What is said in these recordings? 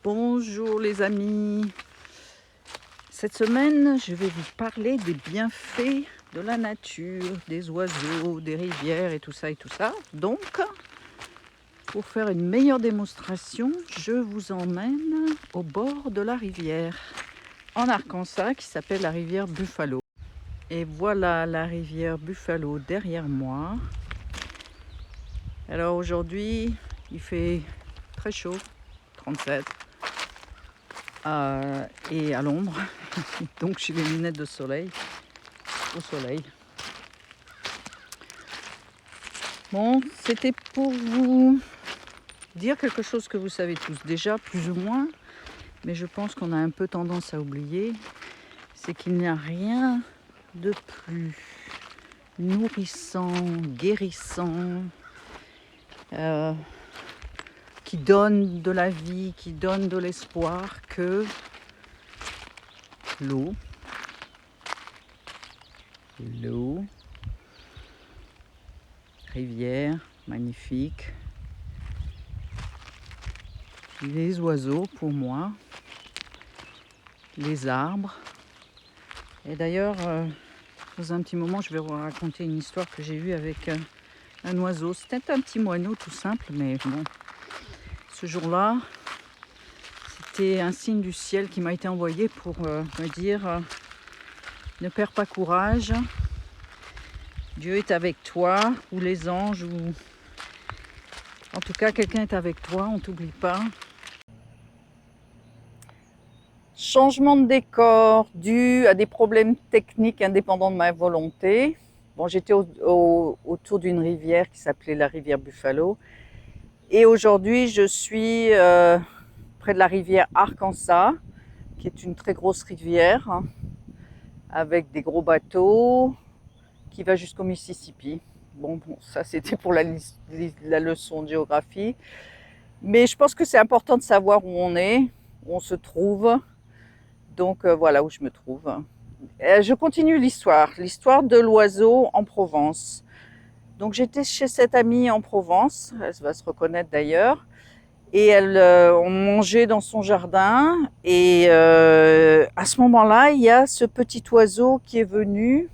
Bonjour les amis. Cette semaine, je vais vous parler des bienfaits de la nature, des oiseaux, des rivières et tout ça et tout ça. Donc, pour faire une meilleure démonstration, je vous emmène au bord de la rivière, en Arkansas, qui s'appelle la rivière Buffalo. Et voilà la rivière Buffalo derrière moi. Alors aujourd'hui, il fait très chaud, 37. Et à l'ombre, donc j'ai les lunettes de soleil, au soleil. Bon, c'était pour vous dire quelque chose que vous savez tous déjà, plus ou moins, mais je pense qu'on a un peu tendance à oublier, c'est qu'il n'y a rien de plus nourrissant, guérissant, qui donne de la vie, qui donne de l'espoir que l'eau. L'eau, rivière, magnifique. Les oiseaux pour moi, les arbres. Et d'ailleurs, dans un petit moment, je vais vous raconter une histoire que j'ai eue avec un oiseau. C'était un petit moineau tout simple, mais bon, ce jour-là, c'était un signe du ciel qui m'a été envoyé pour me dire ne perds pas courage, Dieu est avec toi, ou les anges, ou en tout cas quelqu'un est avec toi, on ne t'oublie pas. Changement de décor dû à des problèmes techniques indépendants de ma volonté. Bon, j'étais autour d'une rivière qui s'appelait la rivière Buffalo. Et aujourd'hui, je suis près de la rivière Arkansas, qui est une très grosse rivière, hein, avec des gros bateaux, qui va jusqu'au Mississippi. Bon, ça c'était pour la leçon de géographie. Mais je pense que c'est important de savoir où on est, où on se trouve. Donc voilà où je me trouve. Je continue l'histoire de l'oiseau en Provence. Donc j'étais chez cette amie en Provence, elle va se reconnaître d'ailleurs, et on mangeait dans son jardin. Et à ce moment-là, il y a ce petit oiseau qui est venu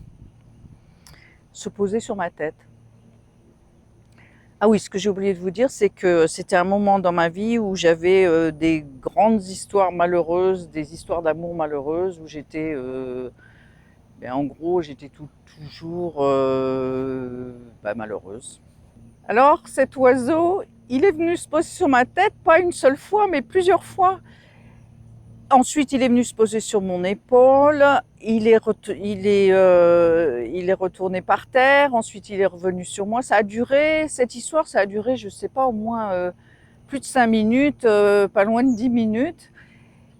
se poser sur ma tête. Ah oui, ce que j'ai oublié de vous dire, c'est que c'était un moment dans ma vie où j'avais des grandes histoires malheureuses, des histoires d'amour malheureuses, où j'étais, en gros, j'étais toujours malheureuse. Alors cet oiseau, il est venu se poser sur ma tête, pas une seule fois, mais plusieurs fois. Ensuite, il est venu se poser sur mon épaule, il est retourné par terre, ensuite il est revenu sur moi. Cette histoire, ça a duré, je sais pas, au moins plus de 5 minutes, pas loin de 10 minutes.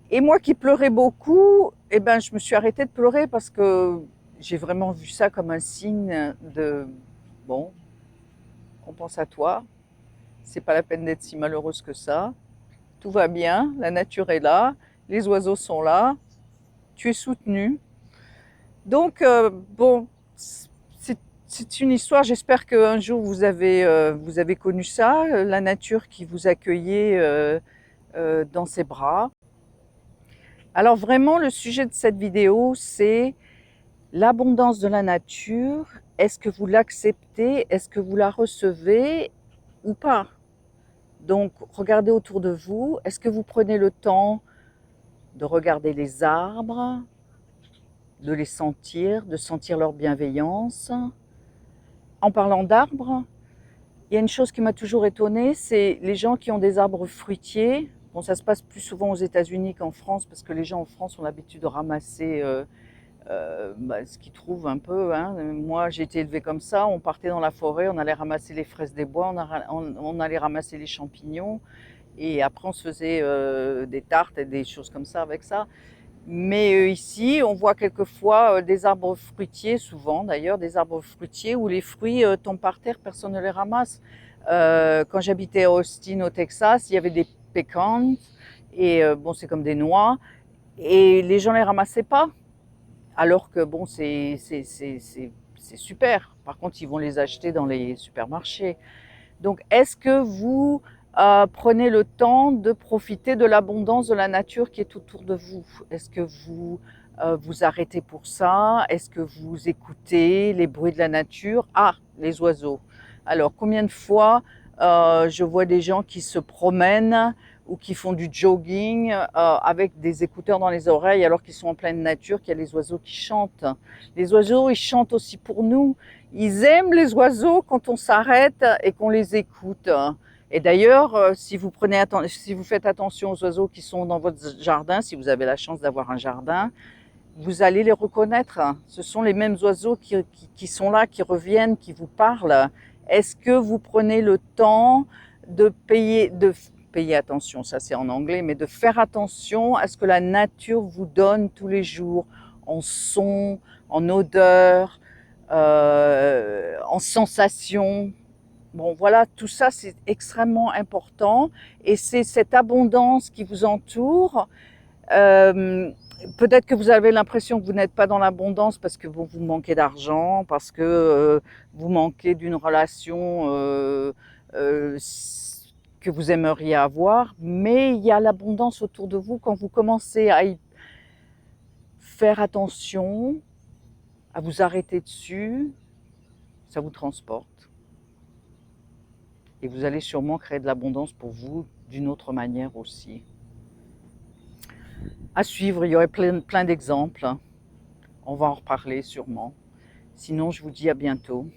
Et moi qui pleurais beaucoup, je me suis arrêtée de pleurer parce que j'ai vraiment vu ça comme un signe de, bon, on pense à toi, c'est pas la peine d'être si malheureuse que ça, tout va bien, la nature est là, les oiseaux sont là, tu es soutenu. Donc, c'est une histoire, j'espère qu'un jour vous avez connu ça, la nature qui vous accueillait dans ses bras. Alors vraiment, le sujet de cette vidéo, c'est l'abondance de la nature. Est-ce que vous l'acceptez? Est-ce que vous la recevez ou pas? Donc, regardez autour de vous. Est-ce que vous prenez le temps de regarder les arbres, de les sentir, de sentir leur bienveillance? En parlant d'arbres, il y a une chose qui m'a toujours étonnée, c'est les gens qui ont des arbres fruitiers. Bon, ça se passe plus souvent aux États-Unis qu'en France, parce que les gens en France ont l'habitude de ramasser ce qu'ils trouvent un peu. Hein. Moi, j'ai été élevée comme ça. On partait dans la forêt, on allait ramasser les fraises des bois, on allait ramasser les champignons. Et après, on se faisait des tartes et des choses comme ça avec ça. Mais ici, on voit quelquefois des arbres fruitiers, souvent d'ailleurs, des arbres fruitiers où les fruits tombent par terre, personne ne les ramasse. Quand j'habitais à Austin, au Texas, il y avait des pecans, et c'est comme des noix, et les gens ne les ramassaient pas. Alors que bon, c'est super. Par contre, ils vont les acheter dans les supermarchés. Donc, est-ce que vous prenez le temps de profiter de l'abondance de la nature qui est autour de vous. Est-ce que vous vous arrêtez pour ça? Est-ce que vous écoutez les bruits de la nature? Ah, les oiseaux. Alors, combien de fois je vois des gens qui se promènent ou qui font du jogging avec des écouteurs dans les oreilles alors qu'ils sont en pleine nature, qu'il y a les oiseaux qui chantent. Les oiseaux, ils chantent aussi pour nous. Ils aiment les oiseaux quand on s'arrête et qu'on les écoute. Et d'ailleurs, si vous faites attention aux oiseaux qui sont dans votre jardin, si vous avez la chance d'avoir un jardin, vous allez les reconnaître. Ce sont les mêmes oiseaux qui sont là, qui reviennent, qui vous parlent. Est-ce que vous prenez le temps de payer attention, ça c'est en anglais, mais de faire attention à ce que la nature vous donne tous les jours, en son, en odeur, en sensation. Bon, voilà, tout ça, c'est extrêmement important et c'est cette abondance qui vous entoure. Peut-être que vous avez l'impression que vous n'êtes pas dans l'abondance parce que bon, vous manquez d'argent, parce que vous manquez d'une relation euh, que vous aimeriez avoir, mais il y a l'abondance autour de vous quand vous commencez à y faire attention, à vous arrêter dessus, ça vous transporte. Et vous allez sûrement créer de l'abondance pour vous d'une autre manière aussi. À suivre, il y aurait plein d'exemples. On va en reparler sûrement. Sinon, je vous dis à bientôt.